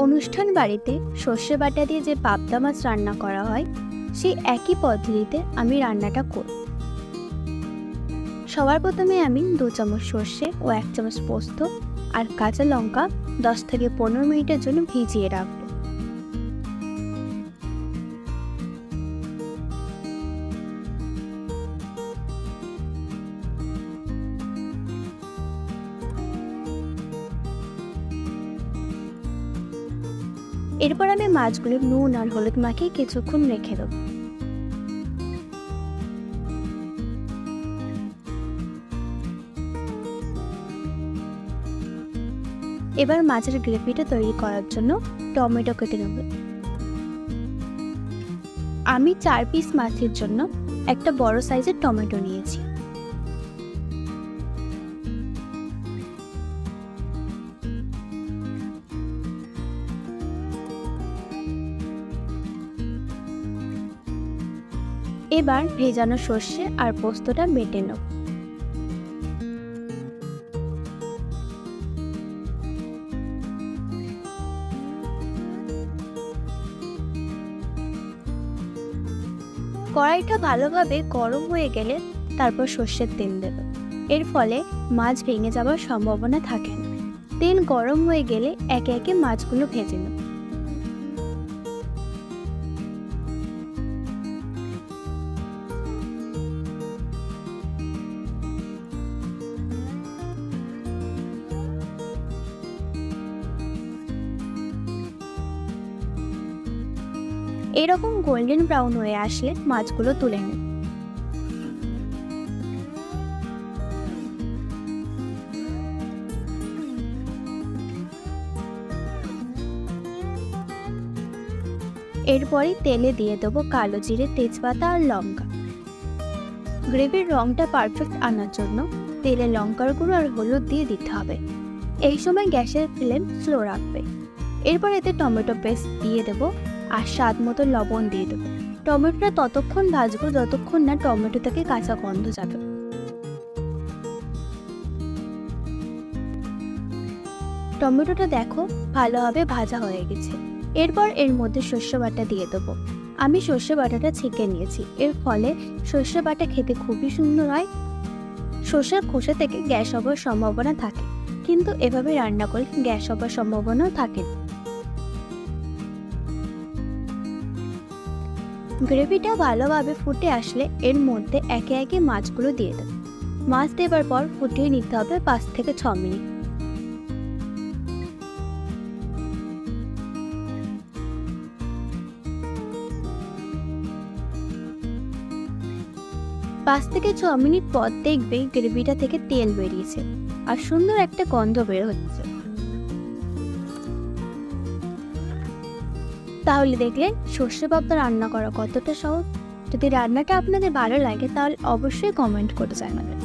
অনুষ্ঠান বাড়িতে সর্ষে বাটা দিয়ে যে পাবদা মাছ রান্না করা হয় সেই একই পদ্ধতিতে আমি রান্নাটা করি। সবার প্রথমে আমি 2 চামচ সর্ষে ও 1 চামচ পোস্ত আর কাঁচা লঙ্কা 10 থেকে 15 মিনিটের জন্য ভিজিয়ে রাখবো। এরপর আমি মাছগুলো নুন আর হলুদ মাখিয়ে কিছুক্ষণ রেখে দেবো। এবার মাছের গ্রেভিটা তৈরি করার জন্য টমেটো কেটে নেব। আমি 4 পিস মাছের জন্য একটা বড় সাইজের টমেটো নিয়েছি। এবার ভেজানো সর্ষে আর পোস্তটা বেটে নেব। কড়াইটা ভালোভাবে গরম হয়ে গেলে তারপর সর্ষের তেল দেব। এর ফলে মাছ ভেঙে যাওয়ার সম্ভাবনা থাকে না। তেল গরম হয়ে গেলে একে একে মাছগুলো ভেজে নেব। এরকম গোল্ডেন ব্রাউন হয়ে আসলে মাছগুলো তুলে নেব। এরপরই তেলে দিয়ে দেবো কালো জিরে, তেজপাতা আর লঙ্কা। গ্রেভির রংটা পারফেক্ট আনার জন্য তেলে লঙ্কার গুঁড়ো আর হলুদ দিয়ে দিতে হবে। এই সময় গ্যাসের ফ্লেম স্লো রাখবে। এরপর এতে টমেটো পেস্ট দিয়ে দেবো আর স্বাদ মতো লবণ দিয়ে দেবো। টমেটোটা ততক্ষণ ভাজবো যতক্ষণ না টমেটো থেকে কাঁচা গন্ধ যাবে। টমেটোটা দেখো ভালোভাবে ভাজা হয়ে গেছে। এরপর এর মধ্যে সর্ষে বাটা দিয়ে দেবো। আমি সর্ষে বাটাটা ছেঁকে নিয়েছি। এর ফলে সর্ষে বাটা খেতে খুবই সুন্দর হয়। সর্ষের খোসা থেকে গ্যাস হবার সম্ভাবনা থাকে, কিন্তু এভাবে রান্না করলে গ্যাস হবার সম্ভাবনাও থাকে না। গ্রেভিটা ভালোভাবে ফুটে আসলে এর মধ্যে একে একে মাছগুলো দিয়ে দেব। মাছ দেবার পর ফুটিয়ে নিতে হবে 5 থেকে 6 মিনিট। পাঁচ থেকে 6 মিনিট পর দেখবে গ্রেভিটা থেকে তেল বেরিয়েছে আর সুন্দর একটা গন্ধ বের হচ্ছে। তাহলে দেখলেন সর্ষে পাবদা রান্না করা কতটা সহজ। যদি রান্নাটা আপনাদের ভালো লাগে তাহলে অবশ্যই কমেন্ট করে জানাবেন।